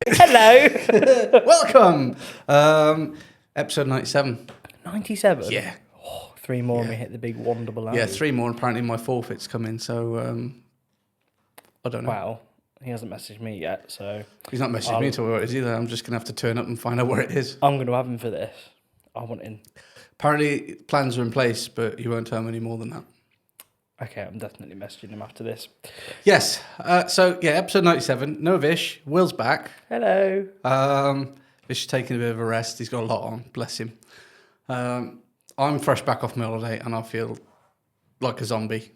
Hello. Welcome. Episode 97. 97? Yeah. Oh, three more and we hit the big one double O. Yeah, 3 more. Apparently my forfeit's coming, so I don't know. Wow. He hasn't messaged me yet, so... He's not messaged me to where it is either. I'm just going to have to turn up and find out where it is. I'm going to have him for this. I want in. Apparently plans are in place, but you won't tell me any more than that. Okay, I'm definitely messaging him after this. Yes. Episode 97. No Vish. Will's back. Hello. Vish is taking a bit of a rest. He's got a lot on. Bless him. I'm fresh back off my holiday and I feel like a zombie.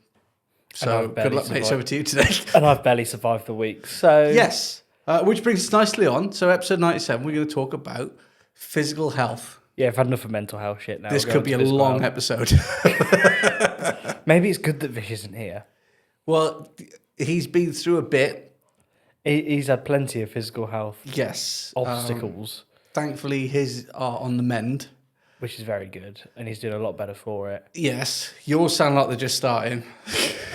So good luck, mate. It's over to you today. And I've barely survived the week, so... Yes. Which brings us nicely on. So episode 97, we're going to talk about physical health. Yeah, I've had enough of mental health shit now. This could be a long episode. Maybe it's good that Vish isn't here. Well, he's been through a bit. He's had plenty of physical health Yes. obstacles. Thankfully, his are on the mend. Which is very good, and he's doing a lot better for it. Yes. Yours sound like they're just starting.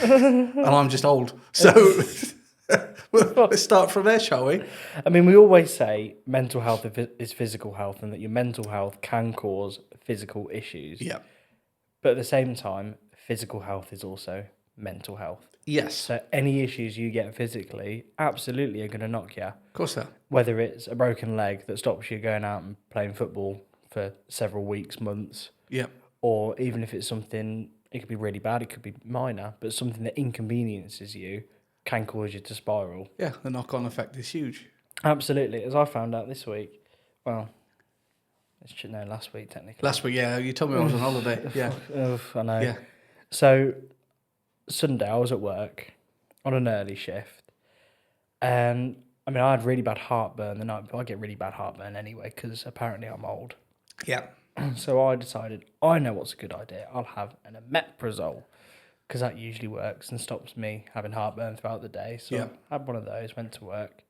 And I'm just old. So let's start from there, shall we? I mean, we always say mental health is physical health and that your mental health can cause physical issues. Yeah. But at the same time, physical health is also mental health. Yes. So any issues you get physically absolutely are going to knock you. Of course so. Whether it's a broken leg that stops you going out and playing football for several weeks, months. Yeah. Or even if it's something, it could be really bad, it could be minor, but something that inconveniences you can cause you to spiral. Yeah, the knock-on effect is huge. Absolutely. As I found out this week, well, last week technically. Last week, yeah, you told me I was on holiday. Yeah. I know. Yeah. So, Sunday I was at work on an early shift. And, I mean, I had really bad heartburn the night before. I get really bad heartburn anyway because apparently I'm old. Yeah. So I decided, I know what's a good idea. I'll have an omeprazole because that usually works and stops me having heartburn throughout the day. So I had one of those, went to work.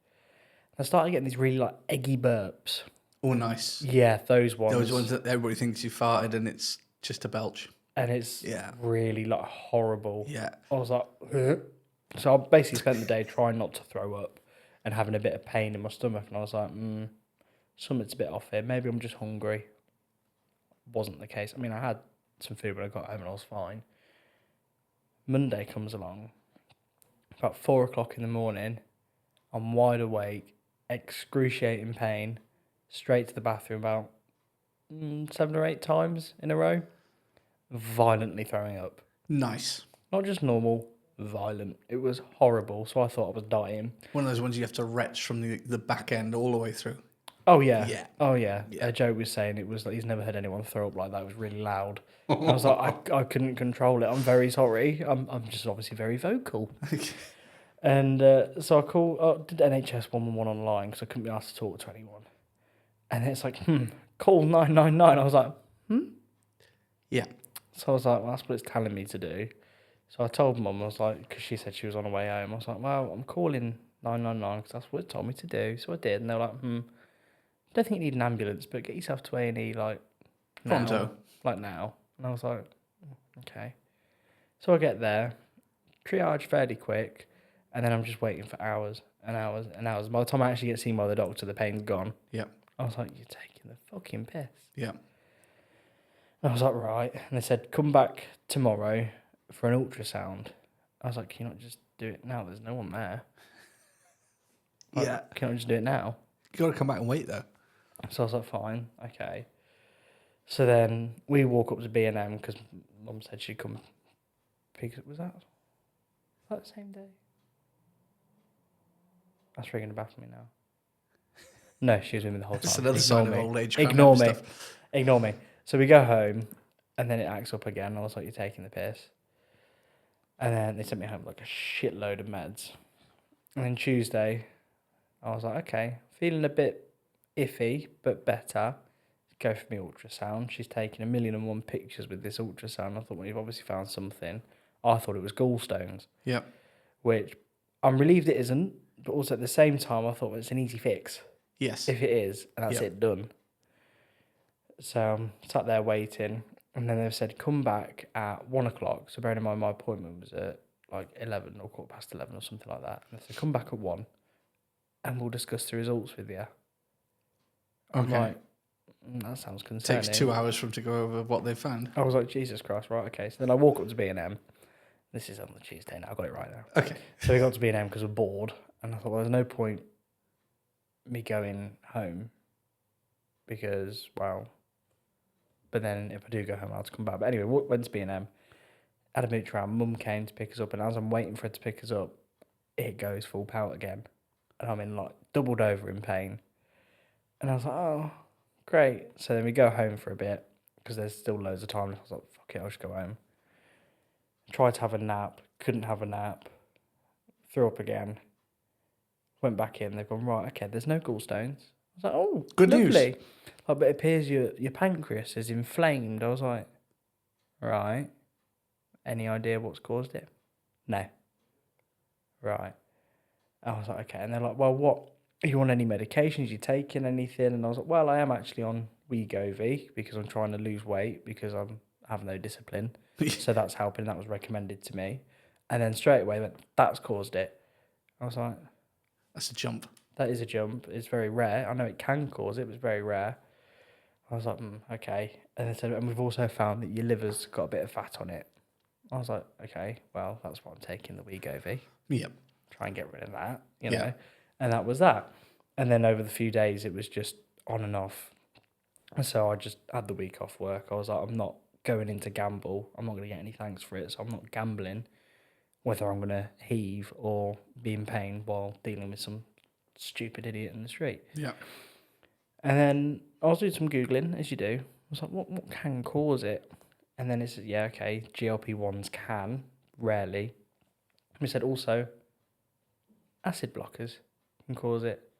I started getting these really eggy burps. Oh, nice. Yeah, those ones. Those ones that everybody thinks you farted and it's just a belch. And it's really horrible. Yeah. I was like, ugh. So I basically spent the day trying not to throw up and having a bit of pain in my stomach. And I was like, something's a bit off here. Maybe I'm just hungry. Wasn't the case. I mean, I had some food when I got home and I was fine. Monday comes along. About 4 o'clock in the morning. I'm wide awake. Excruciating pain. Straight to the bathroom about 7 or 8 times in a row. Violently throwing up. Nice. Not just normal, violent. It was horrible, so I thought I was dying. One of those ones you have to retch from the back end all the way through. Oh, yeah. Yeah. Oh, yeah. Joe was saying it was like he's never heard anyone throw up like that. It was really loud. I was like, I couldn't control it. I'm very sorry. I'm just obviously very vocal. And so I did NHS 111 online because I couldn't be asked to talk to anyone. And it's like, call 999. I was like, Yeah. So I was like, well, that's what it's telling me to do. So I told Mum, I was like, because she said she was on her way home. I was like, well, I'm calling 999 because that's what it told me to do. So I did. And they were like, don't think you need an ambulance, but get yourself to A&E now. Pronto. Like now. And I was like, okay. So I get there, triage fairly quick, and then I'm just waiting for hours and hours and hours. By the time I actually get seen by the doctor, the pain's gone. Yeah. I was like, you're taking the fucking piss. Yeah. And I was like, right. And they said, come back tomorrow for an ultrasound. I was like, can you not just do it now? There's no one there. Can I just do it now? You got to come back and wait, though. So I was like, fine, okay. So then we walk up to B&M because Mum said she'd come pick up. Was that the same day? That's ringing a bell for me now. No, she was with me the whole time. It's another sign of old age. Ignore me. Ignore me. So we go home and then it acts up again. I was like, you're taking the piss. And then they sent me home with like a shitload of meds. And then Tuesday, I was like, okay, feeling a bit iffy, but better. Go for me ultrasound. She's taking 1,000,001 pictures with this ultrasound. I thought, well, you've obviously found something. I thought it was gallstones. Yeah. Which I'm relieved it isn't, but also at the same time, I thought, well, it's an easy fix. Yes. If it is, and that's it, done. So I'm sat there waiting, and then they've said, come back at 1 o'clock. So bearing in mind, my appointment was at like 11 or 11:15 or something like that. And they said, come back at 1. and we'll discuss the results with you. Okay. I'm like, that sounds concerning. Takes 2 hours for them to go over what they found. I was like, Jesus Christ, right, okay. So then I walk up to B&M. This is on the Tuesday now, I got it right now. Okay. So we got to B&M because we're bored. And I thought, well, there's no point me going home because, well, but then if I do go home, I'll have to come back. But anyway, went to B&M, had a mooch around. Mum came to pick us up, and as I'm waiting for her to pick us up, it goes full pout again. And I'm in like doubled over in pain. And I was like, oh, great. So then we go home for a bit because there's still loads of time. I was like, fuck it, I'll just go home. Tried to have a nap, couldn't have a nap, threw up again. Went back in, they've gone, right, okay, there's no gallstones. I was like, oh, Good lovely. news. Like, but it appears your pancreas is inflamed. I was like, right. Any idea what's caused it? No. Right. I was like, okay. And they're like, well, what? Are you on any medications? You taking anything? And I was like, well, I am actually on Wegovy because I'm trying to lose weight because I have no discipline. So that's helping. That was recommended to me. And then straight away went, that's caused it. I was like, that's a jump. That is a jump. It's very rare. I know it can cause it, but it's very rare. I was like, okay. And they said, and we've also found that your liver's got a bit of fat on it. I was like, okay, well, that's why I'm taking the Wegovy. Yep. Try and get rid of that, you know. And that was that. And then over the few days, it was just on and off. And so I just had the week off work. I was like, I'm not going into gamble. I'm not going to get any thanks for it. So I'm not gambling whether I'm going to heave or be in pain while dealing with some stupid idiot in the street. Yeah. And then I was doing some Googling, as you do. I was like, what can cause it? And then it said, yeah, okay, GLP-1s can, rarely. We said also, acid blockers can cause it.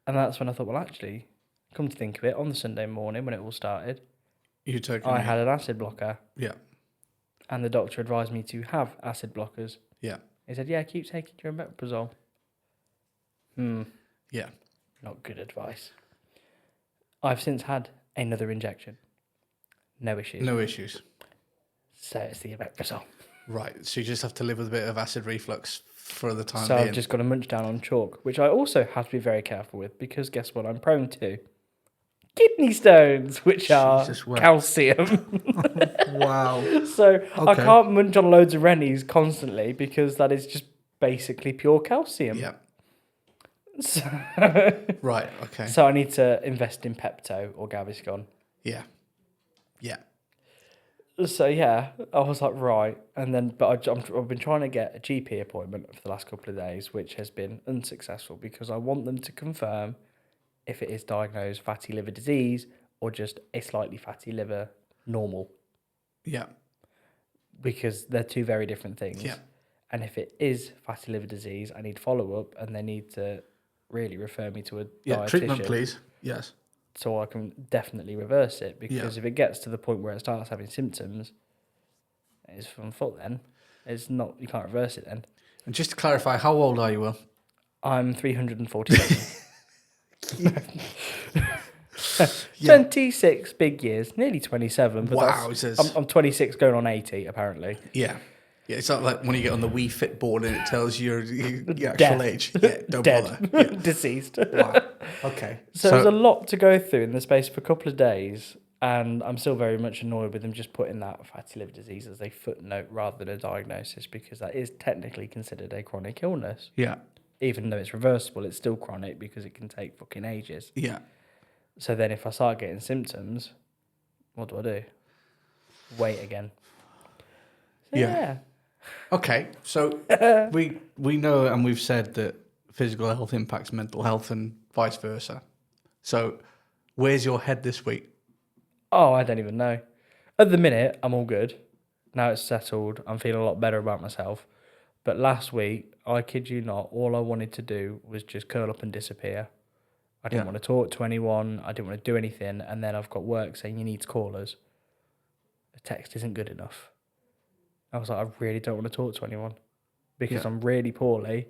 And that's when I thought, well, actually, come to think of it, on the Sunday morning when it all started, I had an acid blocker. Yeah. And the doctor advised me to have acid blockers. Yeah. He said, yeah, keep taking your omeprazole. Yeah. Not good advice. I've since had another injection. No issues. No issues. So it's the omeprazole. Right. So you just have to live with a bit of acid reflux for the time So being. I've just got to munch down on chalk, which I also have to be very careful with because guess what I'm prone to? Kidney stones, which are calcium. Wow. So I can't munch on loads of Rennies constantly because that is just basically pure calcium. Yeah. So right. Okay. So I need to invest in Pepto or Gaviscon. Yeah. Yeah. So yeah, I was like, right. And then, but I've been trying to get a GP appointment for the last couple of days, which has been unsuccessful because I want them to confirm if it is diagnosed fatty liver disease or just a slightly fatty liver normal. Yeah. Because they're two very different things. Yeah. And if it is fatty liver disease, I need follow-up and they need to really refer me to a dietitian. Treatment, please. Yes. So I can definitely reverse it because if it gets to the point where it starts having symptoms, it's from fault then. It's not, you can't reverse it then. And just to clarify, how old are you, Will? I'm 347. 26 big years, nearly 27. But wow. I'm 26 going on 80 apparently. Yeah. Yeah, it's not like when you get on the Wii Fit board and it tells you your actual age. Yeah, don't bother. Yeah. Deceased. Wow. Okay. So there's a lot to go through in the space of a couple of days, and I'm still very much annoyed with them just putting that fatty liver disease as a footnote rather than a diagnosis because that is technically considered a chronic illness. Yeah. Even though it's reversible, it's still chronic because it can take fucking ages. Yeah. So then if I start getting symptoms, what do? Wait again. So yeah. Okay, so we know and we've said that physical health impacts mental health and vice versa. So where's your head this week? Oh, I don't even know. At the minute, I'm all good. Now it's settled. I'm feeling a lot better about myself. But last week, I kid you not, all I wanted to do was just curl up and disappear. I didn't want to talk to anyone. I didn't want to do anything. And then I've got work saying you need to call us. A text isn't good enough. I was like, I really don't want to talk to anyone because I'm really poorly.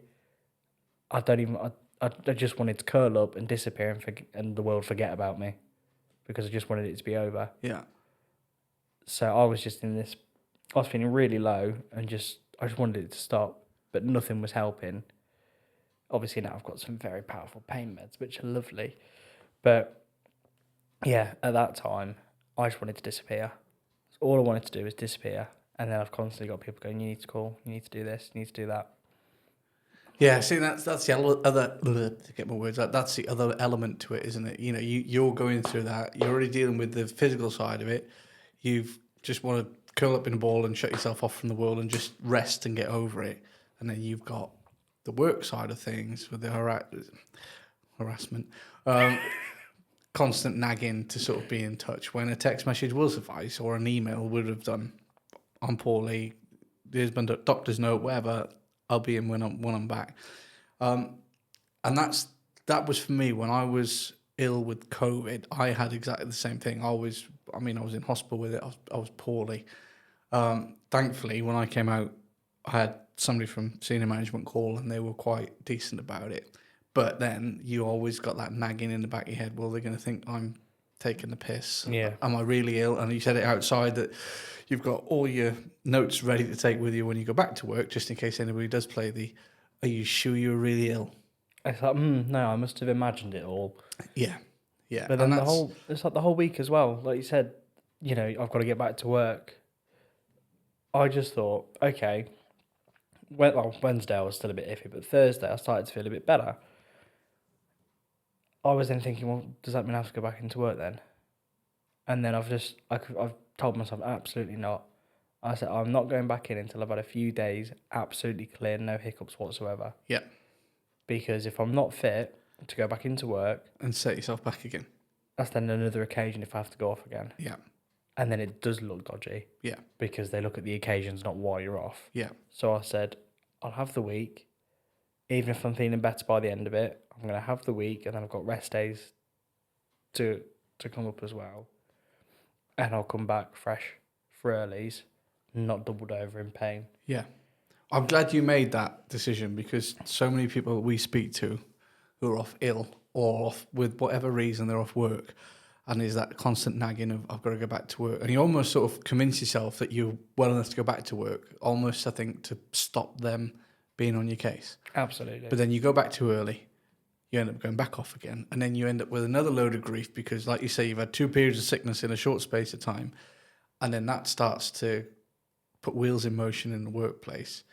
I just wanted to curl up and disappear and the world forget about me because I just wanted it to be over. Yeah. So I was just I was feeling really low and I just wanted it to stop, but nothing was helping. Obviously now I've got some very powerful pain meds, which are lovely. But yeah, at that time, I just wanted to disappear. All I wanted to do was disappear. And then I've constantly got people going, you need to call, you need to do this, you need to do that. Yeah, see, that's the other, to get my words out, that's the other element to it, isn't it? You know, you're going through that. You're already dealing with the physical side of it. You've just want to curl up in a ball and shut yourself off from the world and just rest and get over it. And then you've got the work side of things with the harassment, constant nagging to sort of be in touch when a text message will suffice or an email would have done. I'm poorly, there's been a doctor's note, whatever. I'll be in when I'm back. And that was for me when I was ill with COVID. I had exactly the same thing. I was in hospital with it. I was poorly. Thankfully, when I came out, I had somebody from senior management call and they were quite decent about it. But then you always got that nagging in the back of your head. Well, they're going to think I'm taking the piss. Yeah. Am I really ill? And you said it outside that you've got all your notes ready to take with you when you go back to work, just in case anybody does play the, are you sure you're really ill? It's like, no, I must have imagined it all. Yeah. Yeah. But then it's like the whole week as well. Like you said, you know, I've got to get back to work. I just thought, okay, Wednesday I was still a bit iffy, but Thursday I started to feel a bit better. I was then thinking, well, does that mean I have to go back into work then? And then I've told myself, absolutely not. I said, I'm not going back in until I've had a few days absolutely clear, no hiccups whatsoever. Yeah. Because if I'm not fit to go back into work... And set yourself back again. That's then another occasion if I have to go off again. Yeah. And then it does look dodgy. Yeah. Because they look at the occasions, not why you're off. Yeah. So I said, I'll have the week. Even if I'm feeling better by the end of it, I'm going to have the week, and then I've got rest days to come up as well. And I'll come back fresh for earlies, not doubled over in pain. Yeah. I'm glad you made that decision because so many people we speak to who are off ill or off with whatever reason they're off work, and there's that constant nagging of, I've got to go back to work. And you almost sort of convince yourself that you're well enough to go back to work, almost, I think, to stop them being on your case. Absolutely. But then you go back too early, you end up going back off again, and then you end up with another load of grief because, like you say, you've had 2 periods of sickness in a short space of time, and then that starts to put wheels in motion in the workplace.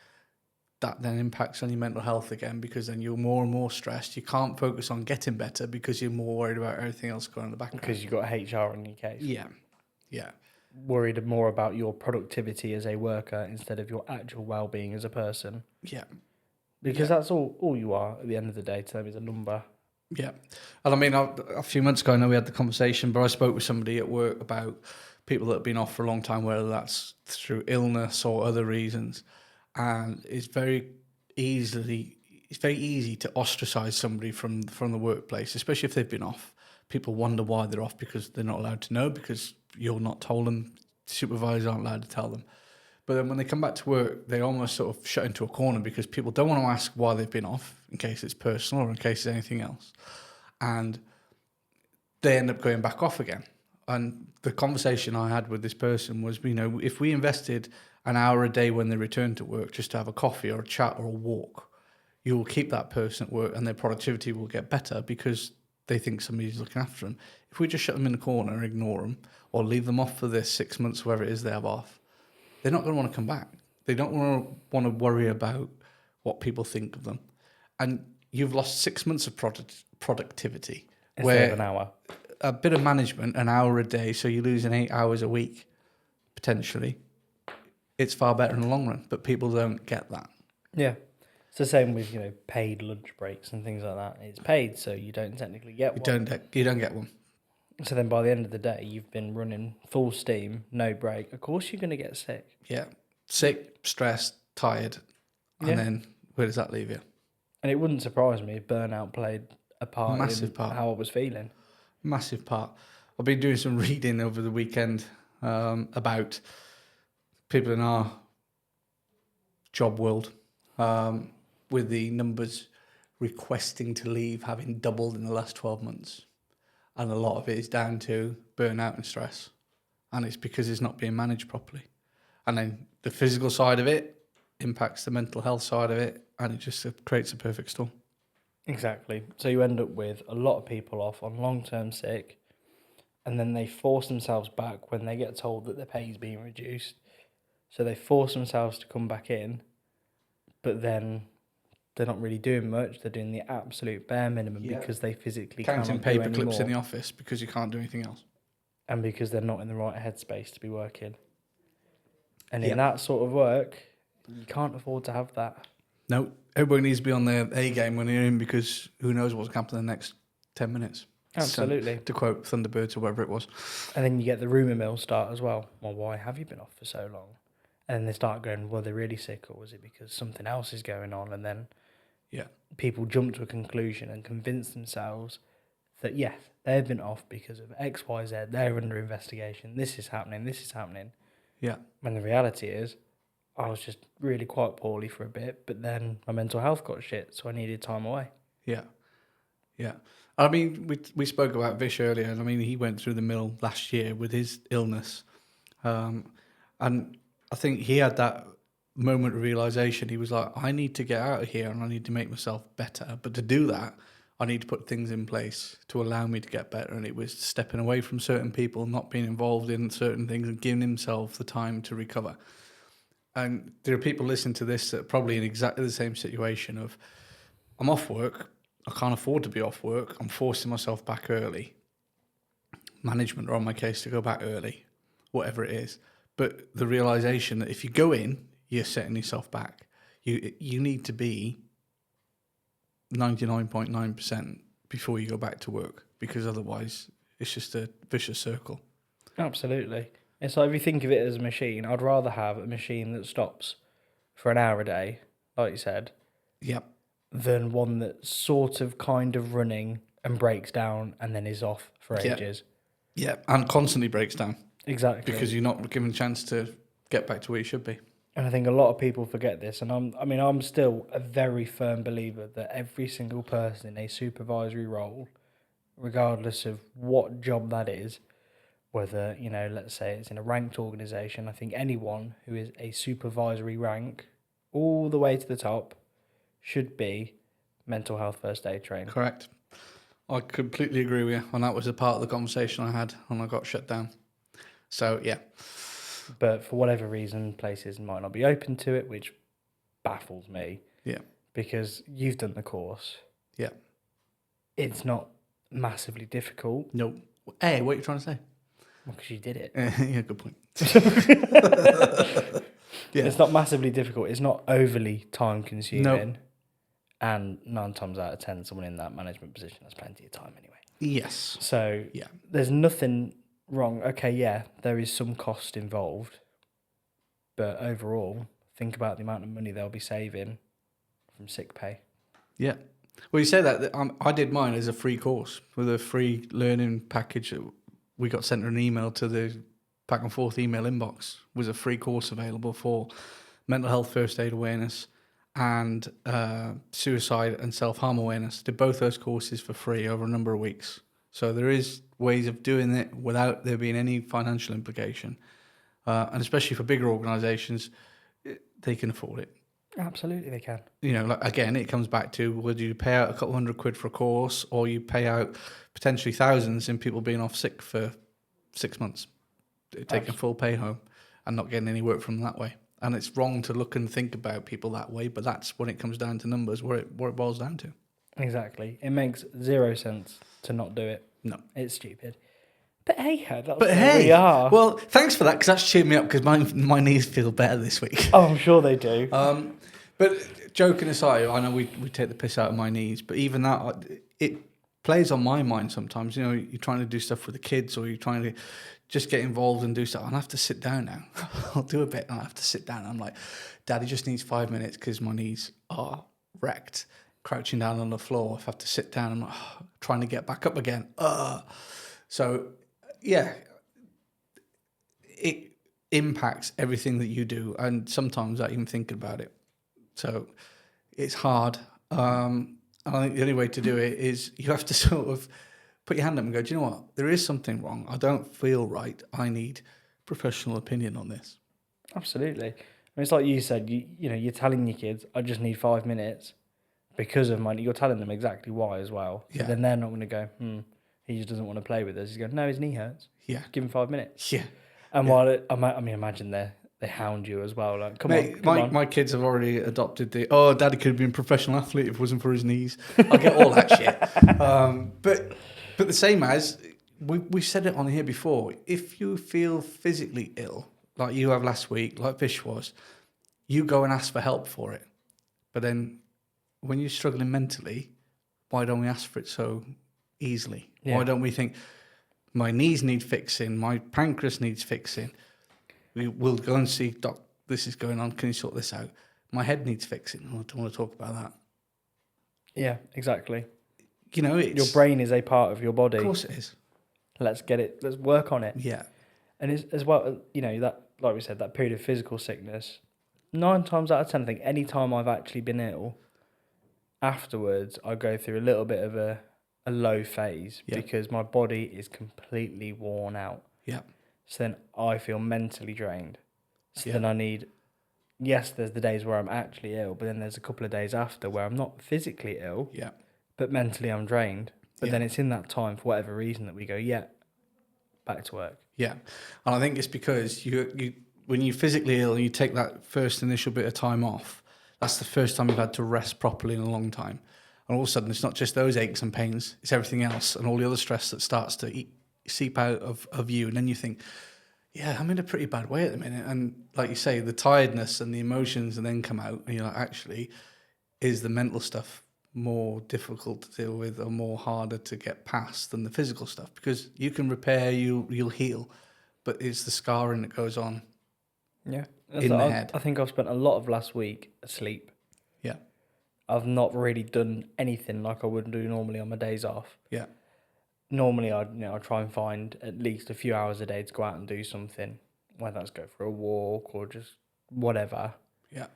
That then impacts on your mental health again because then you're more and more stressed. You can't focus on getting better because you're more worried about everything else going on in the background. Because you've got HR on your case. Yeah, yeah. Worried more about your productivity as a worker instead of your actual well-being as a person. Yeah. Because that's all you are at the end of the day to them is a number. Yeah. And I mean, a few months ago, I know we had the conversation, but I spoke with somebody at work about people that have been off for a long time, whether that's through illness or other reasons. And it's very easy to ostracize somebody from the workplace, especially if they've been off. People wonder why they're off because they're not allowed to know, because you're not told them, supervisors aren't allowed to tell them. But then when they come back to work, they almost sort of shut into a corner because people don't want to ask why they've been off in case it's personal or in case it's anything else. And they end up going back off again. And the conversation I had with this person was, you know, if we invested an hour a day when they return to work just to have a coffee or a chat or a walk, you will keep that person at work and their productivity will get better because they think somebody's looking after them. If we just shut them in the corner and ignore them or leave them off for this 6 months, whatever it is they have off, they're not going to want to come back. They don't want to worry about what people think of them. And you've lost 6 months of productivity. Instead of an hour. A bit of management, an hour a day, so you're losing 8 hours a week, potentially. It's far better in the long run, but people don't get that. Yeah. It's the same with, you know, paid lunch breaks and things like that. It's paid, so you don't technically get one. You don't get one. So then by the end of the day, you've been running full steam, no break. Of course you're going to get sick. Yeah. Sick, stressed, tired. And then where does that leave you? And it wouldn't surprise me if burnout played a part Massive in part. how I was feeling. Massive part. I've been doing some reading over the weekend about people in our job world with the numbers requesting to leave having doubled in the last 12 months. And a lot of it is down to burnout and stress. And it's because it's not being managed properly. And then the physical side of it impacts the mental health side of it. And it just creates a perfect storm. Exactly. So you end up with a lot of people off on long-term sick, and then they force themselves back when they get told that their pay is being reduced. So they force themselves to come back in, but then they're not really doing much. They're doing the absolute bare minimum because they physically Counting cannot do paper clips in anymore, the office because you can't do anything else. and because they're not in the right headspace to be working. And Yeah. in that sort of work, you can't afford to have that. No, everybody needs to be on their A game when they're in because who knows what's going to happen in the next 10 minutes. Absolutely. So, to quote Thunderbirds or whatever it was. And then you get the rumour mill start as well. Well, why have you been off for so long? And then they start going, well, they're really sick, or was it because something else is going on? And then people jump to a conclusion and convince themselves that, yes, they've been off because of X, Y, Z. They're under investigation. This is happening. This is happening. Yeah. When the reality is, I was just really quite poorly for a bit, but then my mental health got shit, so I needed time away. Yeah. Yeah. I mean, we spoke about Vish earlier, and I mean, he went through the mill last year with his illness. And I think he had that moment of realization. He was like, I need to get out of here and I need to make myself better. But to do that, I need to put things in place to allow me to get better. And it was stepping away from certain people, not being involved in certain things and giving himself the time to recover. And there are people listening to this that are probably in exactly the same situation of, I'm off work. I can't afford to be off work. I'm forcing myself back early. Management are on my case to go back early, whatever it is. But the realization that if you go in, you're setting yourself back. You need to be 99.9% before you go back to work, because otherwise it's just a vicious circle. Absolutely. It's like, if you think of it as a machine, I'd rather have a machine that stops for an hour a day, like you said, Yep. than one that's sort of kind of running and breaks down and then is off for ages. Yeah, and constantly breaks down. Exactly. Because you're not given a chance to get back to where you should be. And I think a lot of people forget this, and I'm still a very firm believer that every single person in a supervisory role, regardless of what job that is, whether, let's say it's in a ranked organisation, I think anyone who is a supervisory rank all the way to the top should be mental health first aid trained. Correct. I completely agree with you, and that was a part of the conversation I had when I got shut down. So, yeah. But for whatever reason, places might not be open to it, which baffles me. Yeah. Because you've done the course. Yeah. It's not massively difficult. No. Hey, what are you trying to say? Well, because you did it. Yeah, good point. Yeah. It's not massively difficult. It's not overly time consuming. No. And 9 times out of 10, someone in that management position has plenty of time anyway. Yes. So there's nothing wrong. Okay, yeah, there is some cost involved. But overall, think about the amount of money they'll be saving from sick pay. Yeah. Well, you say that. I did mine as a free course with a free learning package. We got sent an email to the Back and Forth email inbox. Was a free course available for mental health first aid awareness and suicide and self-harm awareness. Did both those courses for free over a number of weeks. So there is ways of doing it without there being any financial implication. And especially for bigger organisations, they can afford it. Absolutely, they can. Again, it comes back to whether you pay out a couple £100 for a course or you pay out potentially thousands in people being off sick for 6 months, taking full pay home and not getting any work from them that way. And it's wrong to look and think about people that way, but that's when it comes down to numbers, where it boils down to. Exactly. It makes 0 sense to not do it. No. It's stupid. But hey, that's where we are. Well, thanks for that, because that's cheered me up, because my knees feel better this week. Oh, I'm sure they do. But joking aside, I know we take the piss out of my knees, but even that, it plays on my mind sometimes. You're trying to do stuff with the kids, or you're trying to just get involved and do stuff. And I have to sit down now. I'll do a bit, and I have to sit down. I'm like, Daddy just needs 5 minutes because my knees are wrecked. Crouching down on the floor, if I have to sit down, I'm like, trying to get back up again. So, yeah, it impacts everything that you do, and sometimes I even think about it. So it's hard. And I think the only way to do it is you have to sort of put your hand up and go, do you know what? There is something wrong. I don't feel right. I need professional opinion on this. Absolutely. I mean, it's like you said, you're telling your kids, I just need 5 minutes. because of you're telling them exactly why as well. Yeah. But then they're not going to go, he just doesn't want to play with us. He's going, no, his knee hurts. Yeah. Give him 5 minutes. Yeah. And while imagine they hound you as well. Like, come on. My kids have already adopted Daddy could have been a professional athlete if it wasn't for his knees. I get all that shit. But the same as, we said it on here before, if you feel physically ill, like you have last week, like Fish was, you go and ask for help for it. But then when you're struggling mentally, why don't we ask for it so easily? Yeah. Why don't we think, my knees need fixing, my pancreas needs fixing. We'll go and see, Doc, this is going on, can you sort this out? My head needs fixing. I don't want to talk about that. Yeah, exactly. You know, your brain is a part of your body. Of course it is. Let's work on it. Yeah. And it's, as well, that, like we said, that period of physical sickness, 9 times out of 10, I think any time I've actually been ill, afterwards I go through a little bit of a low phase because my body is completely worn out. Yeah. So then I feel mentally drained. So then I need, there's the days where I'm actually ill, but then there's a couple of days after where I'm not physically ill, but mentally I'm drained. But then it's in that time, for whatever reason, that we go, back to work. Yeah. And I think it's because you when you're physically ill and you take that first initial bit of time off, that's the first time you've had to rest properly in a long time. And all of a sudden, it's not just those aches and pains, it's everything else and all the other stress that starts to seep out of you. And then you think, I'm in a pretty bad way at the minute. And like you say, the tiredness and the emotions and then come out and you're like, actually, is the mental stuff more difficult to deal with or more harder to get past than the physical stuff? Because you can repair, you'll heal, but it's the scarring that goes on in the head. I think I've spent a lot of last week asleep. Yeah. I've not really done anything like I would do normally on my days off. Yeah. Normally, I'd try and find at least a few hours a day to go out and do something, whether that's go for a walk or just whatever. Yeah.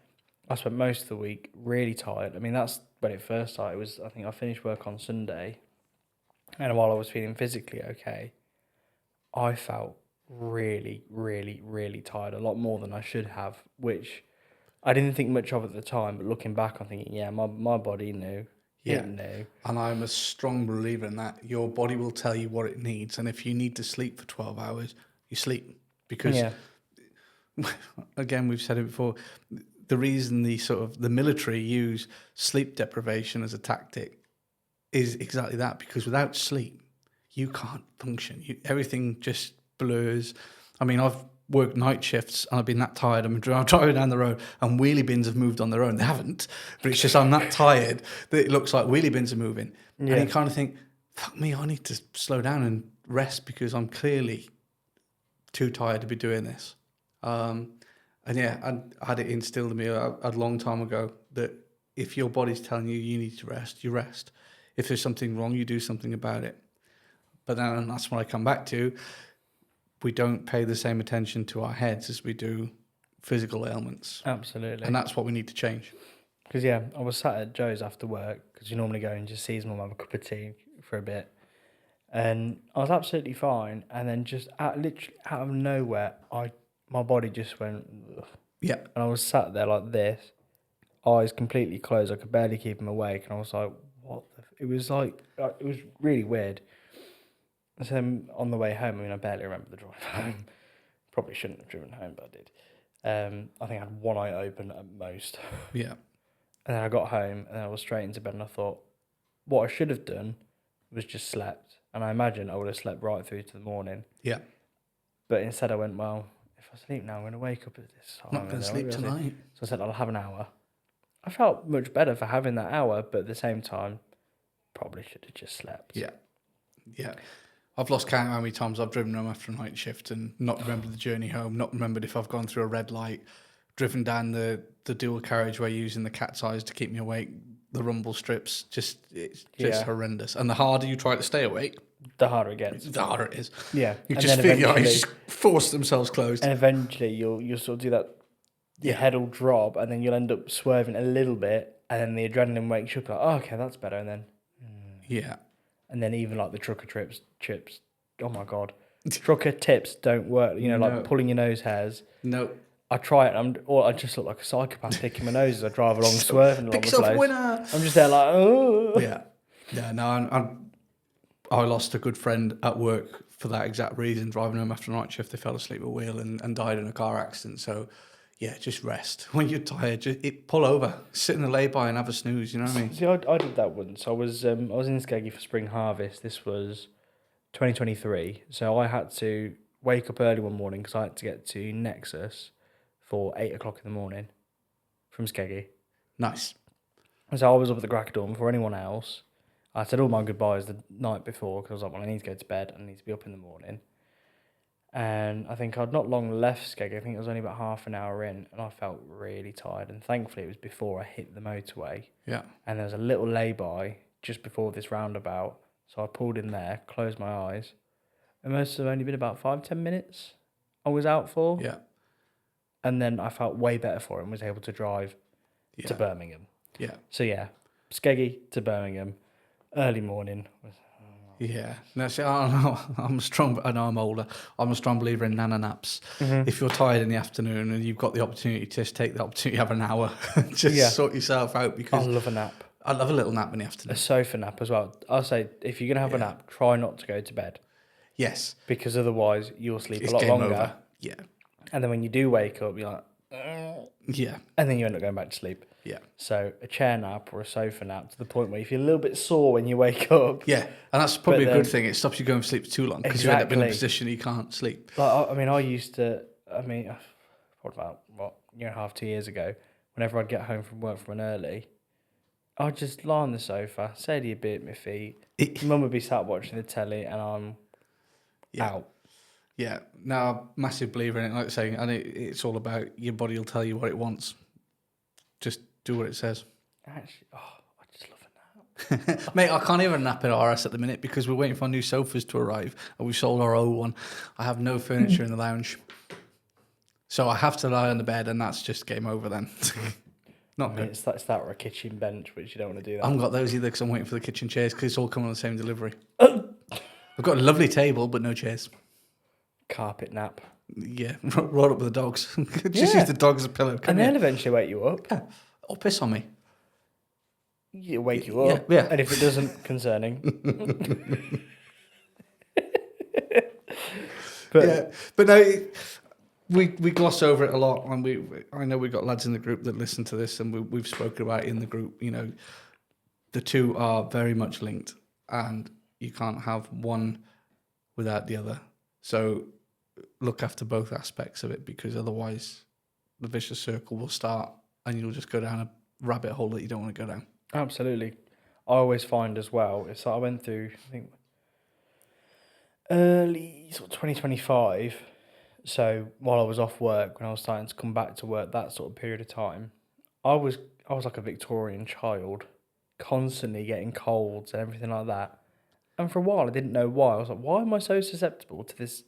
I spent most of the week really tired. I mean, that's when it first started. I think I finished work on Sunday, and while I was feeling physically okay, I felt really, really, really tired, a lot more than I should have, which I didn't think much of at the time, but looking back, I'm thinking, my body knew. Yeah. It knew. And I'm a strong believer in that. Your body will tell you what it needs. And if you need to sleep for 12 hours, you sleep. Because, again, we've said it before, the reason the military use sleep deprivation as a tactic is exactly that. Because without sleep, you can't function. Everything just blurs. I mean, I've worked night shifts and I've been that tired. I'm driving down the road and wheelie bins have moved on their own. They haven't, but it's just I'm that tired that it looks like wheelie bins are moving. Yeah. And you kind of think, fuck me, I need to slow down and rest because I'm clearly too tired to be doing this. I had it instilled in me a long time ago that if your body's telling you you need to rest, you rest. If there's something wrong, you do something about it. But then that's when I come back to, we don't pay the same attention to our heads as we do physical ailments. Absolutely. And that's what we need to change. Because, I was sat at Joe's after work, because you normally go and just see his mum have a cup of tea for a bit. And I was absolutely fine. And then just literally out of nowhere, my body just went, ugh. Yeah. And I was sat there like this, eyes completely closed. I could barely keep them awake. And I was like, what the... It was like, it was really weird. So then on the way home, I barely remember the drive home. Probably shouldn't have driven home, but I did. I think I had one eye open at most. Yeah. And then I got home and I was straight into bed and I thought, what I should have done was just slept. And I imagine I would have slept right through to the morning. Yeah. But instead I went, well, if I sleep now, I'm going to wake up at this time. I'm not going to sleep tonight. So I said, I'll have an hour. I felt much better for having that hour, but at the same time, probably should have just slept. Yeah. Yeah. I've lost count how many times I've driven home after a night shift and not remembered the journey home, not remembered if I've gone through a red light, driven down the dual carriageway using the cat's eyes to keep me awake, the rumble strips, it's just horrendous. And the harder you try to stay awake, the harder it gets. The harder it is. Yeah. You just feel your eyes force themselves closed. And eventually you'll sort of do that, your head will drop and then you'll end up swerving a little bit and then the adrenaline wakes you up like, oh, okay, that's better. And then... Yeah. And then even like the trucker chips, oh my God. Trucker tips don't work, like pulling your nose hairs. No. I try it, or I just look like a psychopath picking my nose as I drive along, swerving along Pick the yourself a place. winner. I'm just there like, oh. Yeah. No, I lost a good friend at work for that exact reason. Driving home after a night shift, they fell asleep at the wheel and died in a car accident. So, yeah, just rest. When you're tired, pull over, sit in the lay-by and have a snooze. You know what I mean? See, I did that once. I was in Skeggy for spring harvest. This was 2023. So I had to wake up early one morning because I had to get to Nexus for 8 o'clock in the morning from Skeggy. Nice. So I was up at the crack of dawn before anyone else. I said all my goodbyes the night before because I was like, well, I need to go to bed. I need to be up in the morning. And I think I'd not long left Skeggy. I think it was only about half an hour in, and I felt really tired. And thankfully, it was before I hit the motorway. Yeah. And there was a little lay-by just before this roundabout. So I pulled in there, closed my eyes. It must have only been about 5-10 minutes I was out for. Yeah. And then I felt way better for it and was able to drive to Birmingham. Yeah. So yeah, Skeggy to Birmingham, early morning. Yeah. No, see, I don't know. I know I'm older. I'm a strong believer in nana naps. Mm-hmm. If you're tired in the afternoon and you've got the opportunity, just take the opportunity to have an hour. Just sort yourself out, I because love a nap. I love a little nap in the A afternoon. sofa nap as well. I'll say, if you're going to have a nap, try not to go to bed. Yes. Because otherwise you'll sleep It's a lot game longer. over. Yeah. And then when you do wake up, you're like, Yeah. and then you end up going back to sleep. Yeah. So a chair nap or a sofa nap to the point where you feel a little bit sore when you wake up. Yeah. And that's probably But a good then- thing. It stops you going to sleep for too long, because you end up in a Exactly. position you can't sleep. Like, I used to, what about, year and a half, 2 years ago, whenever I'd get home from work from an early, I'd just lie on the sofa, steady a bit at my feet. Mum would be sat watching the telly and I'm out. Yeah. No, massive believer in it. Like I say, and it's all about your body will tell you what it wants. Just do what it says. Actually, I just love a nap. Mate, I can't even nap at RS at the minute because we're waiting for our new sofas to arrive and we've sold our old one. I have no furniture in the lounge. So I have to lie on the bed, and that's just game over then. Not good. It's that or a kitchen bench, which you don't want to do that. I haven't got those either because I'm waiting for the kitchen chairs because it's all coming on the same delivery. I've got a lovely table, but no chairs. Carpet nap. Yeah, roll up with the dogs. Just use the dogs as a pillow. And they'll eventually wake you up. Yeah. Or piss on me. It'll wake you up. Yeah. And if it doesn't, concerning. But no, we gloss over it a lot, and I know we've got lads in the group that listen to this, and we've spoken about it in the group. You know, the two are very much linked, and you can't have one without the other. So look after both aspects of it, because otherwise the vicious circle will start, and you'll just go down a rabbit hole that you don't want to go down. Absolutely. I always find as well, it's like I went through, I think, early sort of 2025. So while I was off work, when I was starting to come back to work, that sort of period of time, I was like a Victorian child, constantly getting colds and everything like that. And for a while, I didn't know why. I was like, why am I so susceptible to this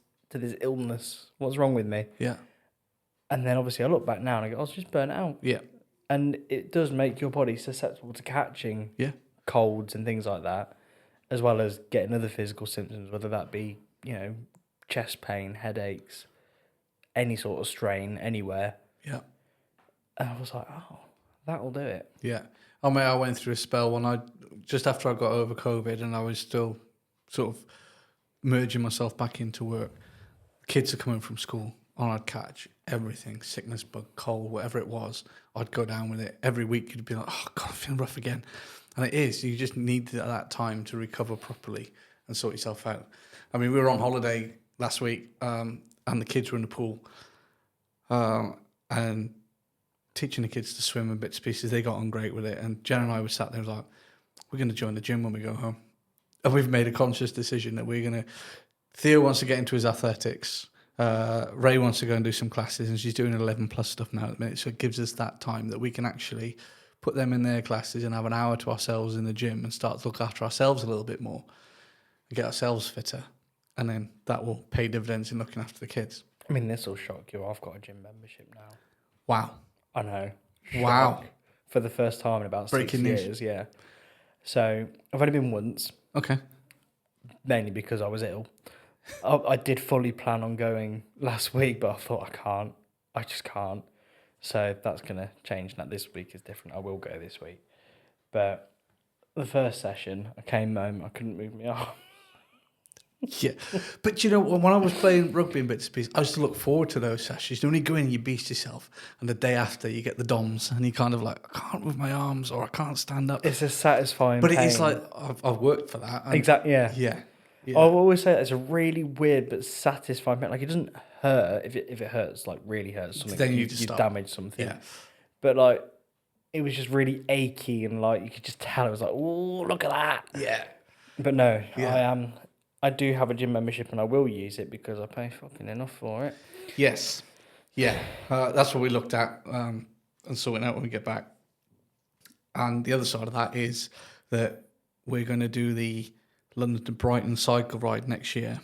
illness? What's wrong with me? Yeah. And then obviously I look back now and I go, I was just burnt out. Yeah. And it does make your body susceptible to catching colds and things like that, as well as getting other physical symptoms, whether that be, chest pain, headaches, any sort of strain anywhere. Yeah. And I was like, oh, that'll do it. Yeah. I mean, I went through a spell when just after I got over COVID, and I was still sort of merging myself back into work. Kids are coming from school, and I'd catch everything, sickness, bug, cold, whatever it was. I'd go down with it. Every week you'd be like, oh God, I'm feeling rough again. And it is, you just need that time to recover properly and sort yourself out. I mean, we were on holiday last week, and the kids were in the pool, and teaching the kids to swim in bits and pieces. They got on great with it. And Jen and I were sat there like, we're going to join the gym when we go home. And we've made a conscious decision that we're going to... Theo wants to get into his athletics. Ray wants to go and do some classes, and she's doing 11 plus stuff now at the minute. So it gives us that time that we can actually put them in their classes and have an hour to ourselves in the gym and start to look after ourselves a little bit more and get ourselves fitter. And then that will pay dividends in looking after the kids. I mean, this will shock you. I've got a gym membership now. Wow. I know. Wow. Shock. For the first time in about Breaking 6 news. years, yeah. So I've only been once, Okay. mainly because I was ill. I did fully plan on going last week, but I thought I can't. I just can't. So that's going to change. Now this week is different. I will go this week. But the first session, I came home, I couldn't move my arm. Yeah, but you know, when I was playing rugby in bits and pieces, I used to look forward to those sessions. You only go in, you beast yourself, and the day after you get the DOMs, and you kind of like, I can't move my arms, or I can't stand up. It's a satisfying But pain. it's like, I've worked for that. Exactly, yeah. Yeah. I always say that it's a really weird but satisfying pain. Like, it doesn't hurt if it hurts, like really hurts something. Then you stop. damage something. Yeah. But like, it was just really achy, and like you could just tell it was like, oh, look at that. Yeah. But no, Yeah. I do have a gym membership, and I will use it because I pay fucking enough for it. Yes. Yeah. That's what we looked at and sorting out when we get back. And the other side of that is that we're going to do the London to Brighton cycle ride next year.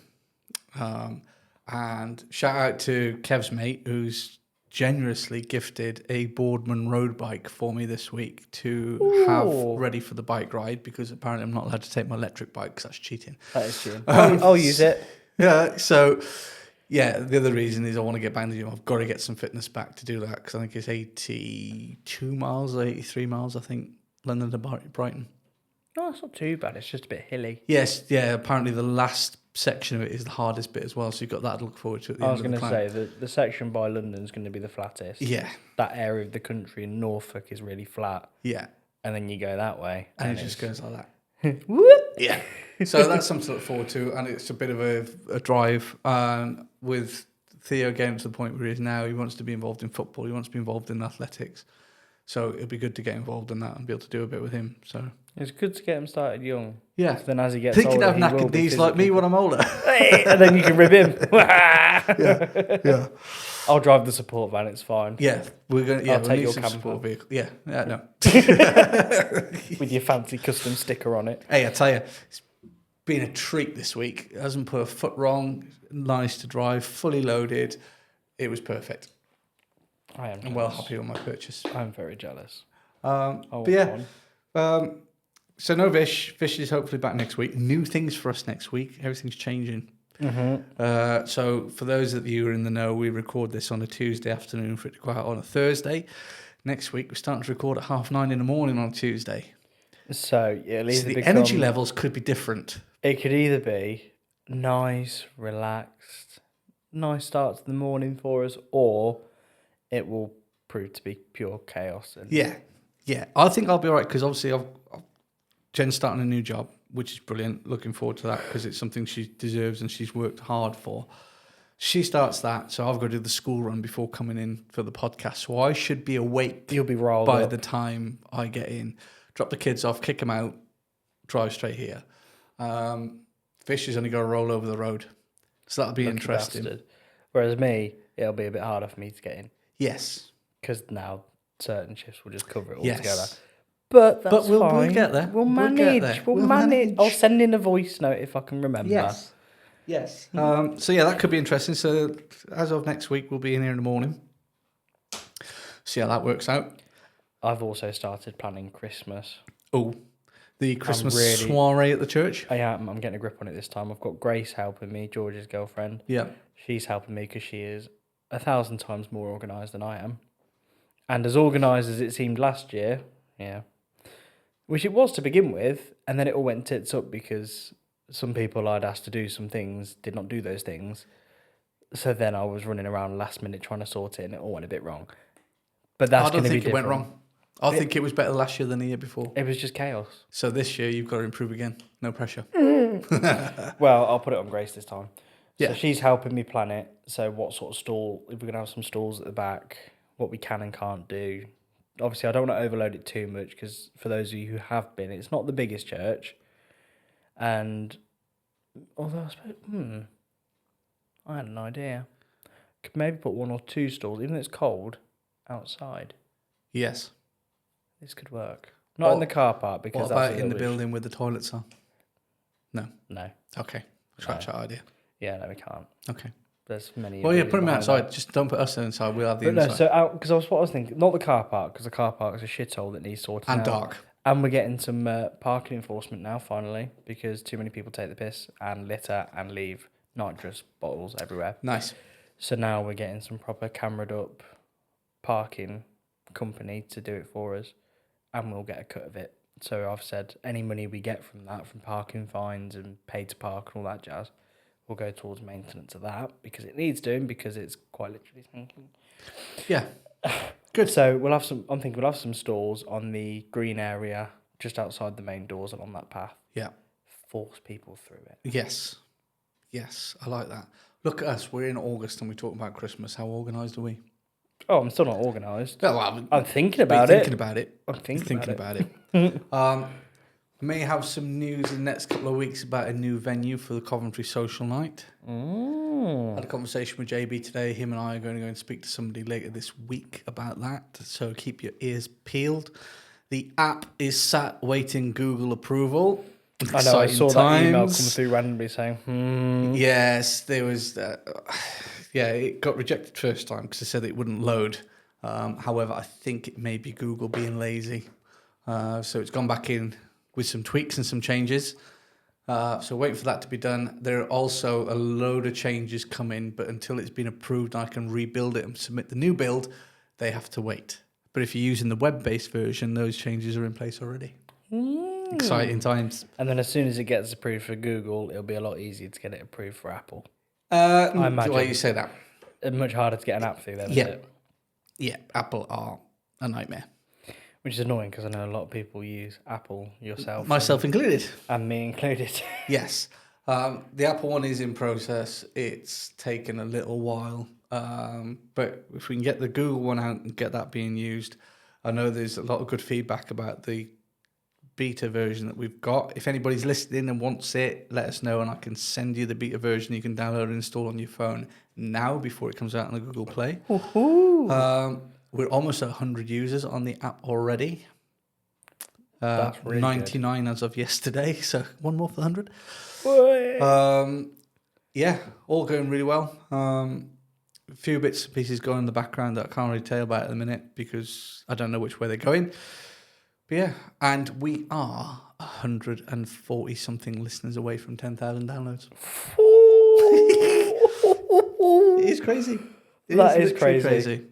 And shout out to Kev's mate, who's generously gifted a Boardman road bike for me this week to have ready for the bike ride, because apparently I'm not allowed to take my electric bike because that's cheating. That is cheating. I'll use it. Yeah, so yeah, the other reason is I want to get back in the gym. I've got to get some fitness back to do that, because I think it's 82 miles or 83 miles, I think, London to Brighton. No, it's not too bad. It's just a bit hilly. Yes, yeah, apparently the last section of it is the hardest bit as well, so you've got that to look forward to at the end of the climb. I was going to say, the section by London is going to be the flattest. Yeah. That area of the country in Norfolk is really flat. Yeah. And then you go that way. And it just goes like that. Whoop! Yeah. So that's something to look forward to, and it's a bit of a drive. With Theo getting to the point where he is now, he wants to be involved in football, he wants to be involved in athletics. So it'd be good to get involved in that and be able to do a bit with him. So it's good to get him started young. Yeah. So then as he gets he older, can have he will knackered be knees like me when I'm older. and then you can rib him. Yeah. I'll drive the support van. It's fine. Yeah, we're gonna. Yeah, I'll take need your some camper. support vehicle. Yeah, no. With your fancy custom sticker on it. Hey, I tell you, it's been a treat this week. It hasn't put a foot wrong. Nice to drive, fully loaded. It was perfect. I'm well happy with my purchase. I'm very jealous. But yeah, so no Vish. Vish is hopefully back next week. New things for us next week. Everything's changing. Mm-hmm. So for those of you who are in the know, we record this on a Tuesday afternoon for it to go out on a Thursday. Next week, we're starting to record at 9:30 in the morning on a Tuesday. So it'll either the energy levels could be different. It could either be nice, relaxed, nice start to the morning for us, or it will prove to be pure chaos. And Yeah. I think I'll be all right, because obviously Jen's starting a new job, which is brilliant. Looking forward to that, because it's something she deserves and she's worked hard for. She starts that, so I've got to do the school run before coming in for the podcast. So I should be awake. You'll be rolled by up the time I get in. Drop the kids off, kick them out, drive straight here. Fish is only going to roll over the road, so that'll be Lucky interesting. bastard. Whereas me, it'll be a bit harder for me to get in, Yes, because now certain shifts will just cover it all yes. together. But that's we'll fine. get there. We'll We'll manage. get there. We'll manage. I'll send in a voice note if I can remember. Yes. So yeah, that could be interesting. So as of next week, we'll be in here in the morning. See how that works out. I've also started planning Christmas. Oh, the Christmas soiree at the church. I am. I'm getting a grip on it this time. I've got Grace helping me, George's girlfriend. Yeah. She's helping me because she is 1,000 times more organised than I am. And as organised as it seemed last year, yeah. Which it was to begin with, and then it all went tits up because some people I'd asked to do some things did not do those things. So then I was running around last minute trying to sort it, and it all went a bit wrong. But that's going to be different. I don't think it went wrong. I think it was better last year than the year before. It was just chaos. So this year you've got to improve again. No pressure. Well, I'll put it on Grace this time. Yeah. So she's helping me plan it. So what sort of stall, if we're going to have some stalls at the back, what we can and can't do. Obviously, I don't want to overload it too much, because for those of you who have been, it's not the biggest church. And although I suppose, I had an idea. Could maybe put 1 or 2 stalls, even though it's cold, outside. Yes. This could work. Not in the car park, because what that's about in the building with the toilets on? No. Okay. Scratch that idea. Yeah, no, we can't. Okay. There's many. Well, yeah, put them outside. Just don't put us inside. We'll have the inside. No, so out, because what I was thinking, not the car park, because the car park is a shithole that needs sorting out. And dark. And we're getting some parking enforcement now, finally, because too many people take the piss and litter and leave nitrous bottles everywhere. Nice. So now we're getting some proper cameraed up parking company to do it for us, and we'll get a cut of it. So I've said any money we get from that, from parking fines and pay to park and all that jazz, will go towards maintenance of that, because it needs doing, because it's quite literally sinking. Yeah. Good. So I'm thinking we'll have some stalls on the green area just outside the main doors and on that path. Yeah. Force people through it. Yes. I like that. Look at us. We're in August and we talk about Christmas. How organised are we? Oh, I'm still not organised. Well, I'm thinking about it. I'm thinking about it. May have some news in the next couple of weeks about a new venue for the Coventry Social Night. Had a conversation with JB today. Him and I are going to go and speak to somebody later this week about that. So keep your ears peeled. The app is sat waiting Google approval. I know, I saw that email come through randomly saying, Yes, there was... it got rejected first time because they said it wouldn't load. However, I think it may be Google being lazy. So it's gone back in with some tweaks and some changes. So waiting for that to be done. There are also a load of changes coming, but until it's been approved, I can rebuild it and submit the new build, they have to wait. But if you're using the web-based version, those changes are in place already. Exciting times. And then as soon as it gets approved for Google, it'll be a lot easier to get it approved for Apple. I imagine. Why you say that? It's much harder to get an app through them, isn't it? Yeah, Apple are a nightmare. Which is annoying because I know a lot of people use Apple, yourself. Myself included. And me included. Yes. The Apple one is in process. It's taken a little while. But if we can get the Google one out and get that being used, I know there's a lot of good feedback about the beta version that we've got. If anybody's listening and wants it, let us know and I can send you the beta version you can download and install on your phone now before it comes out on the Google Play. We're almost at 100 users on the app already. That's really 99 good. As of yesterday, so one more for 100. All going really well. A few bits and pieces going in the background that I can't really tell about at the minute because I don't know which way they're going. But yeah, and we are 140 something listeners away from 10,000 downloads. It is crazy. That is crazy.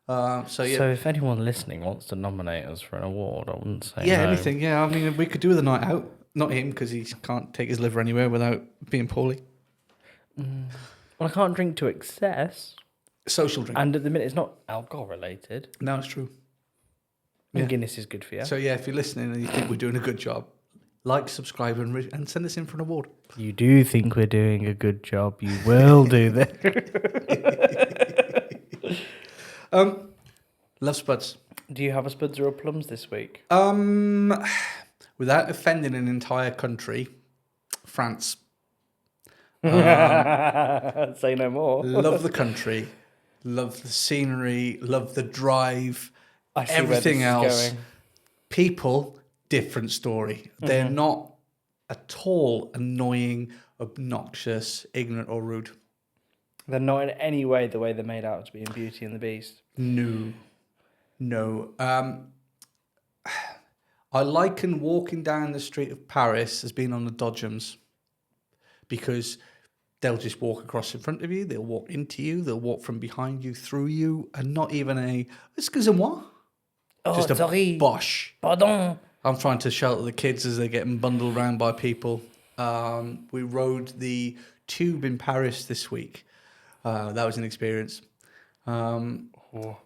So if anyone listening wants to nominate us for an award, I wouldn't say no. Anything. Yeah, I mean, we could do the night out. Not him because he can't take his liver anywhere without being poorly. Well, I can't drink to excess. Social drink. And at the minute, it's not alcohol related. No, it's true. And Guinness is good for you. So yeah, if you're listening and you think we're doing a good job, like, subscribe, and send us in for an award. You do think we're doing a good job, you will do that. Love spuds. Do you have a spuds or a plums this week? Without offending an entire country, France. Say no more. Love the country, love the scenery, love the drive, I see everything where this else. is going. People, different story. They're not at all annoying, obnoxious, ignorant, or rude. They're not in any way the way they're made out to be in Beauty and the Beast. No. I liken walking down the street of Paris as being on the Dodgems because they'll just walk across in front of you, they'll walk into you, they'll walk from behind you, through you, and not even a excusez-moi. Oh, Just sorry. a bosh. Pardon. I'm trying to shelter the kids as they're getting bundled around by people. We rode the tube in Paris this week. That was an experience. There's no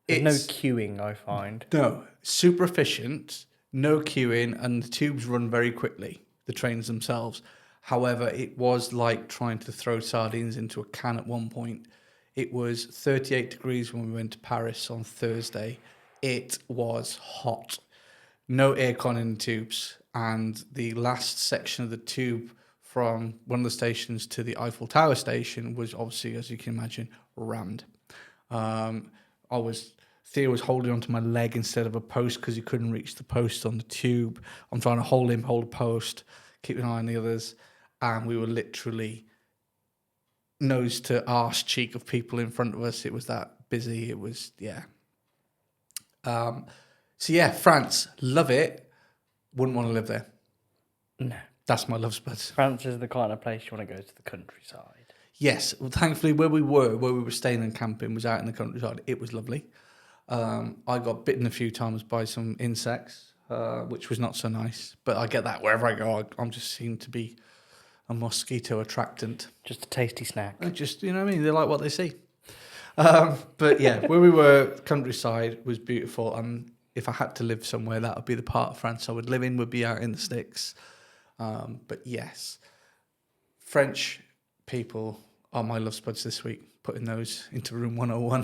queuing, I find. No, super efficient, no queuing, and the tubes run very quickly, the trains themselves. However, it was like trying to throw sardines into a can at one point. It was 38 degrees when we went to Paris on Thursday. It was hot. No aircon in the tubes. And the last section of the tube from one of the stations to the Eiffel Tower station was obviously, as you can imagine, rammed. Theo was holding onto my leg instead of a post because he couldn't reach the post on the tube. I'm trying to hold a post, keep an eye on the others. And we were literally nose to arse cheek of people in front of us. It was that busy. It was, yeah. France, love it. Wouldn't want to live there. No. That's my love spuds. France is the kind of place you want to go to the countryside. Yes, well, thankfully where we were staying and camping was out in the countryside. It was lovely. I got bitten a few times by some insects, which was not so nice. But I get that wherever I go. I'm just seem to be a mosquito attractant. Just a tasty snack. I just, you know what I mean? They like what they see. But yeah, where we were, countryside was beautiful. And if I had to live somewhere, that would be the part of France I would live in, would be out in the sticks. But yes, French people are my love spuds this week, putting those into room 101.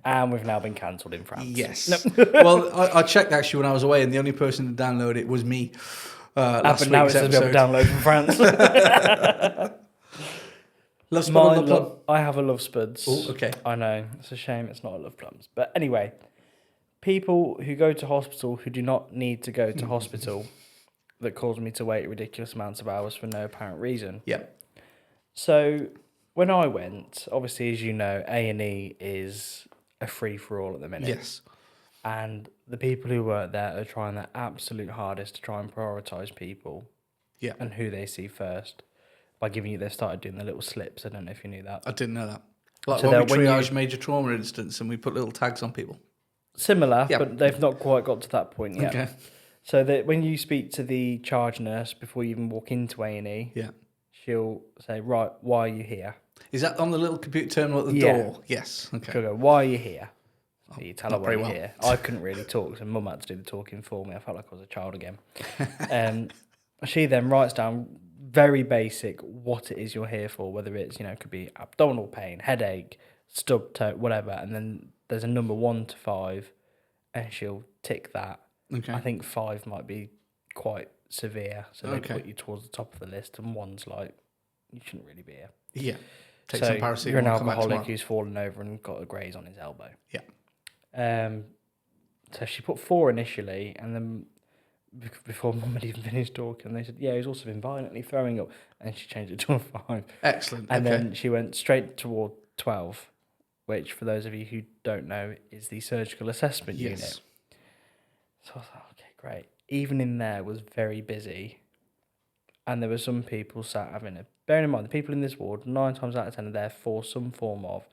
And we've now been cancelled in France. Yes. Well, I checked actually when I was away, and the only person to download it was me. Last but now week's it's episode. download from France. Love spud on the plum. I have a love spuds. Oh, okay. I know. It's a shame it's not a love plums. But anyway, people who go to hospital who do not need to go to hospital that cause me to wait ridiculous amounts of hours for no apparent reason. Yeah. So when I went, obviously, as you know, A&E is a free-for-all at the minute. Yes. And the people who work there are trying their absolute hardest to try and prioritise people. Yeah. And who they see first. By giving you, they've started doing the little slips. I don't know if you knew that. I didn't know that. Like So when we when you- triage major trauma incidents and we put little tags on people. Similar, Yeah. but they've not quite got to that point yet. Okay. So that when you speak to the charge nurse before you even walk into A&E, Yeah. she'll say, right, why are you here? Is that on the little computer terminal at the Yeah. door? Yes. Okay. She'll go, why are you here? So you tell her not why very you're well. here. I couldn't really talk, so Mum had to do the talking for me. I felt like I was a child again. She then writes down very basic what it is you're here for, whether it's, it could be abdominal pain, headache, stub toe, whatever. And then there's a number 1 to 5, and she'll tick that. Okay. I think 5 might be quite severe, so they Okay. put you towards the top of the list, and 1's like, you shouldn't really be here. Yeah. Take So some paracetamol. you're an come back alcoholic tomorrow. who's fallen over and got a graze on his elbow. Yeah. So she put 4 initially, and then before Mum had even finished talking, they said, yeah, he's also been violently throwing up, and she changed it to a 5. Excellent. And okay. then she went straight toward 12, which, for those of you who don't know, is the surgical assessment unit. Yes. So I was like, okay, great. Even in there was very busy, and there were some people sat having a... Bearing in mind, the people in this ward, 9 times out of 10 are there for some form of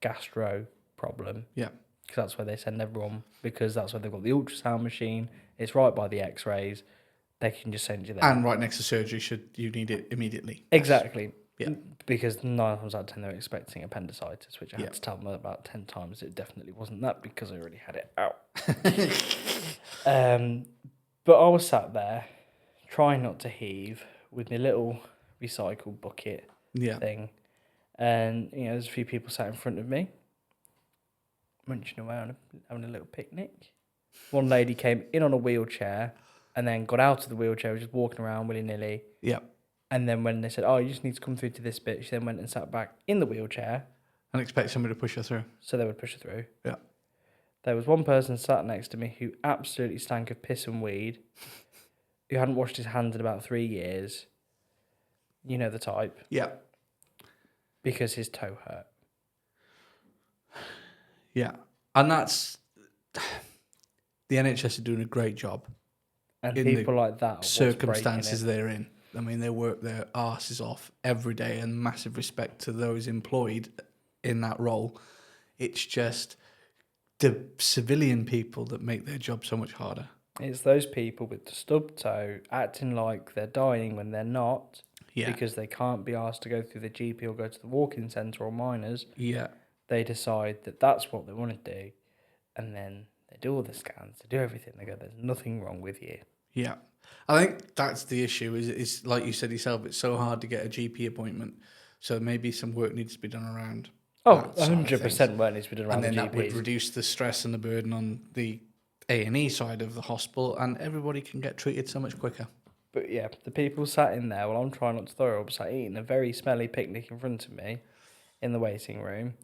gastro problem. Yeah. Because that's where they send everyone, because that's where they've got the ultrasound machine. It's right by the x-rays. They can just send you there. And right next to surgery, should you need it immediately. Exactly. Yeah. Because 9 times out of 10 they're expecting appendicitis, which I Yeah. had to tell them about 10 times. It definitely wasn't that because I already had it out. But I was sat there trying not to heave with my little recycled bucket Yeah. thing. And, there's a few people sat in front of me, munching away on having a little picnic. One lady came in on a wheelchair and then got out of the wheelchair, was just walking around willy-nilly. Yeah. And then when they said, oh, you just need to come through to this bit, she then went and sat back in the wheelchair, And expect somebody to push her through. so they would push her through. Yeah. There was one person sat next to me who absolutely stank of piss and weed, who hadn't washed his hands in about 3 years. You know the type. Yeah. Because his toe hurt. Yeah. And that's... The NHS are doing a great job. And In people like that are what's Circumstances breaking they're in. I mean, they work their arses off every day, and massive respect to those employed in that role. It's just the civilian people that make their job so much harder. it. It's those people with the stub toe acting like they're dying when they're not, Yeah. because they can't be asked to go through the GP or go to the walk-in centre or minors. Yeah. They decide that that's what they want to do, and then they do all the scans, they do everything. They go, there's nothing wrong with you. Yeah. I think that's the issue, is like you said yourself, it's so hard to get a GP appointment. So maybe some work needs to be done around Oh, that side of 100% work needs to be done around and then the that would GPs. reduce the stress and the burden on the A&E side of the hospital, and everybody can get treated so much quicker. But yeah, the people sat in there, well, I'm trying not to throw up, sat eating a very smelly picnic in front of me in the waiting room,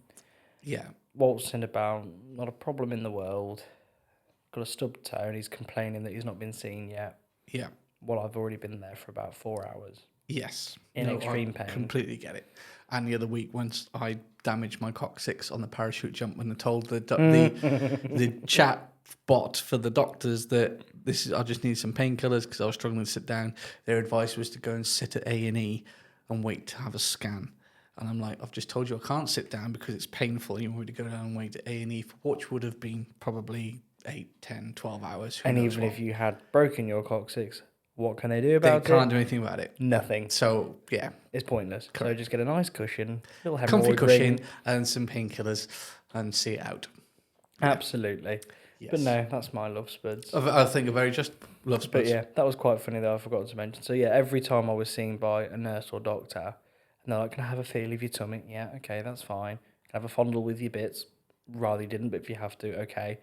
Yeah. waltzing about, not a problem in the world, got a stub toe, and he's complaining that he's not been seen yet. Yeah. Well, I've already been there for about 4 hours. Yes. In extreme I pain. completely get it. And the other week, once I damaged my coccyx on the parachute jump, when I told the chat bot for the doctors that I just need some painkillers because I was struggling to sit down. Their advice was to go and sit at A&E and wait to have a scan. And I'm like, I've just told you I can't sit down because it's painful. You want me to go down and wait at A&E for which would have been probably 8, 10, 12 hours. And even if you had broken your coccyx, what can they do about it? They can't do anything about it. Nothing. So, yeah. It's pointless. Correct. So just get a nice cushion, little Comfy hemorrhoid cushion ring. and some painkillers and see it out. Absolutely. Yes. But no, that's my love spuds. I think a very just love spuds. But yeah, that was quite funny though, I forgot to mention. So yeah, every time I was seen by a nurse or doctor, and they're like, can I have a feel of your tummy? Yeah, okay, that's fine. Can I have a fondle with your bits? Rather you didn't, but if you have to, okay.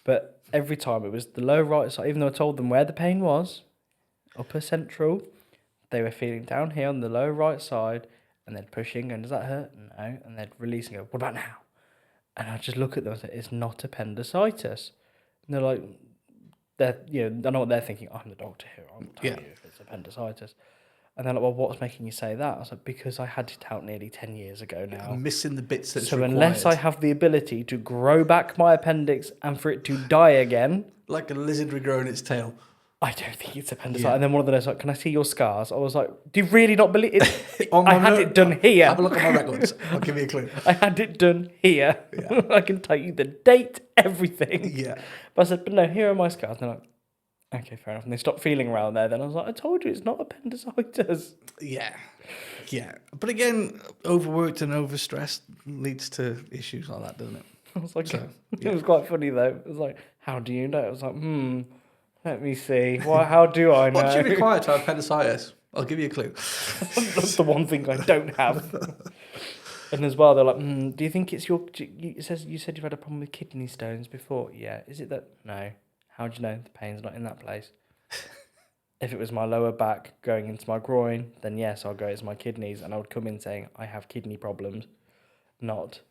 But every time it was the lower right side, even though I told them where the pain was, upper central, they were feeling down here on the lower right side, and they'd pushing, and does that hurt? No. And they'd release and go, what about now? And I'd just look at them and say, it's not appendicitis. And they're like, I know what they're thinking. I'm the doctor here. I will tell you if it's appendicitis. And they're like, well, what's making you say that? I was like, because I had it out nearly 10 years ago now. I'm missing the bits that's required. Unless I have the ability to grow back my appendix and for it to die again. Like a lizard regrowing its tail. I don't think it's appendicitis. Yeah. And then one of the nurses was like, can I see your scars? I was like, do you really not believe it? I had it done here. Have a look at my records. I'll give you a clue. I had it done here. Yeah. I can tell you the date, everything. Yeah. But I said, but no, here are my scars. And they're like, okay, fair enough. And they stopped feeling around there. Then I was like, I told you it's not appendicitis. Yeah. Yeah. But again, overworked and overstressed leads to issues like that, doesn't it? I was like, it was quite funny though. It was like, how do you know? I was like, let me see. How do I know? What's you required to have appendicitis? I'll give you a clue. That's the one thing I don't have. And as well, they're like, do you think it's you said you've had a problem with kidney stones before? Yeah. Is it that? No. How do you know the pain's not in that place? If it was my lower back going into my groin, then yes, I'll go, it's my kidneys. And I would come in saying, I have kidney problems, not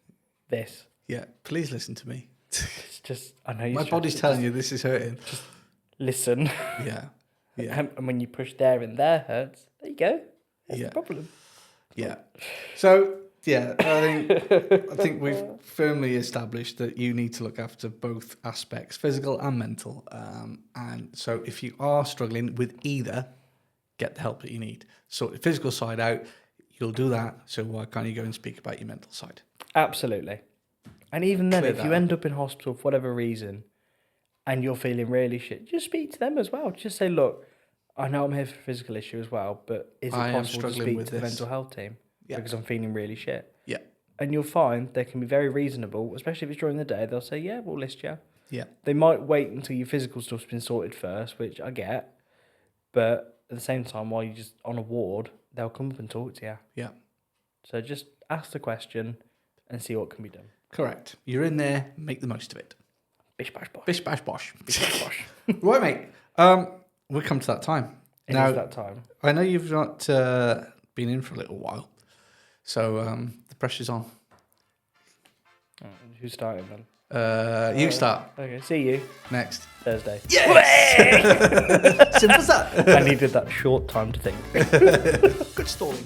this. Yeah, please listen to me. It's just, I know my body's telling you this is hurting. Just listen. Yeah. Yeah. And when you push there and there hurts, there you go. That's the problem. Yeah. So, yeah, I think we've firmly established that you need to look after both aspects, physical and mental. And so if you are struggling with either, get the help that you need. Sort the physical side out, you'll do that. So why can't you go and speak about your mental side? Absolutely. And even then, if you end up in hospital for whatever reason and you're feeling really shit, just speak to them as well. Just say, look, I know I'm here for a physical issue as well, but is it possible to speak to the mental health team? Yeah. Because I'm feeling really shit. Yeah. And you'll find they can be very reasonable, especially if it's during the day. They'll say, yeah, we'll list you. Yeah. They might wait until your physical stuff's been sorted first, which I get. But at the same time, while you're just on a ward, they'll come up and talk to you. Yeah. So just ask the question and see what can be done. Correct. You're in there, make the most of it. Bish, bash, bosh. Bish, bash, bosh. Bish, bash, bosh. Right, mate. We've come to that time. It is that time. I know you've not been in for a little while. So the pressure's on. Who's starting then? You start. Okay, see you next Thursday. Yes! Simple as that. I needed that short time to think. Good story.